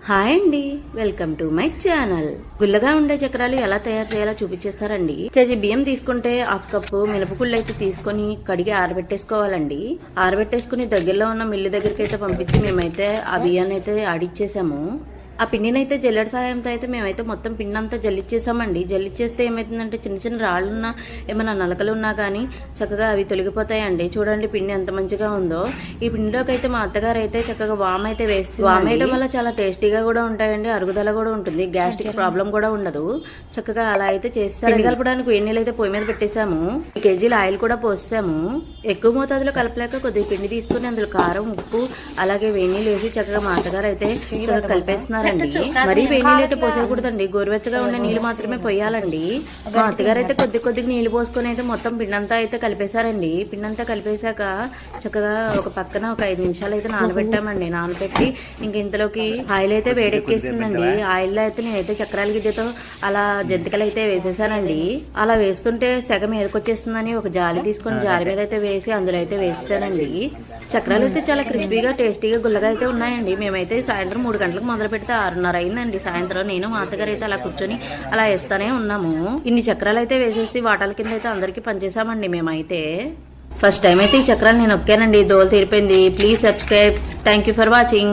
Hi అండి, welcome to my channel. గుల్లగా ఉండే చక్రాలు ఎలా తయారు చేయాలో చూపించేస్తారండి. కేజీ బియ్యం తీసుకుంటే హాఫ్ కప్పు మినపగుళ్ళు అయితే తీసుకొని కడిగి ఆరబెట్టేసుకోవాలండి. ఆరబెట్టేసుకుని దగ్గరలో ఉన్న మిల్లు దగ్గరికి అయితే పంపించి మేమైతే ఆ బియ్యాన్ని అయితే ఆడిచ్చేసాము. ఆ పిండిని అయితే జల్లెడ సాయంతో అయితే మేమైతే మొత్తం పిండి అంతా జల్లిచ్చేసామండి. జల్లిచ్చేస్తే ఏమవుతుందంటే చిన్న చిన్న రాళ్ళున్నా ఏమైనా నలకలు ఉన్నా కానీ చక్కగా అవి తొలగిపోతాయండి. చూడండి పిండి ఎంత మంచిగా ఉందో. ఈ పిండిలోకి అయితే మా అత్తగారు అయితే చక్కగా వామ్ అయితే వేసి, వామ్ వేయడం వల్ల చాలా టేస్టీగా కూడా ఉంటాయండి, అరుగుదల కూడా ఉంటుంది, గ్యాస్ట్రిక్ ప్రాబ్లం కూడా ఉండదు. చక్కగా అలా అయితే చేస్తాం. పిండి కలపడానికి వేడి నీళ్ళు అయితే పొయ్యి మీద పెట్టేసాము. 2 కేజీల ఆయిల్ కూడా పోసాము. ఎక్కువ మోతాదులో కలపలేక కొద్దిగా పిండి తీసుకుని అందులో కారం, ఉప్పు అలాగే వేడి నీళ్ళు వేసి చక్కగా మా అత్తగారు అయితే చక్కగా కలిపేస్తున్నారు. మరీ వేడి నీళ్ళు అయితే పోసేయకూడదండి, గోరువెచ్చగా ఉండే నీళ్ళు మాత్రమే పోయాలండి. మా అత్తగారు అయితే కొద్దిగా నీళ్లు పోసుకొని అయితే మొత్తం పిండంతా అయితే కలిపేశారండి. పిండంతా కలిపేశాక చక్కగా ఒక పక్కన ఒక 5 నిమిషాలు అయితే నానబెట్టామండి. నానబెట్టి ఇంక ఇంతలోకి ఆయిల్ అయితే వేడెక్కేసిందండి. ఆయిల్లో అయితే నేనైతే చక్రాల గిద్దెతో అలా జంతికలు అయితే వేసేసానండి. అలా వేస్తుంటే సెగ మీదకొచ్చేస్తుందని ఒక జాలి తీసుకొని జాలి మీద అయితే వేసి అందులో అయితే వేసేసానండి. చక్రాలు అయితే చాలా క్రిస్పీగా టేస్టీగా గుల్లగా అయితే ఉన్నాయండి. మేమైతే సాయంత్రం 3 గంటలకు మొదలు పెడితే 6:30 అయిందండి సాయంత్రం. నేను మా అత్తగారు అయితే అలా కూర్చొని అలా వేస్తానే ఉన్నాము. ఇన్ని చక్రాలు అయితే వేసేసి వాటాల కింద అయితే అందరికీ పనిచేసామండి మేమైతే. ఫస్ట్ టైం అయితే ఈ చక్రాలు నేను ఒక్కానండి, దోలు తీరిపోయింది. Please subscribe. Thank you for watching.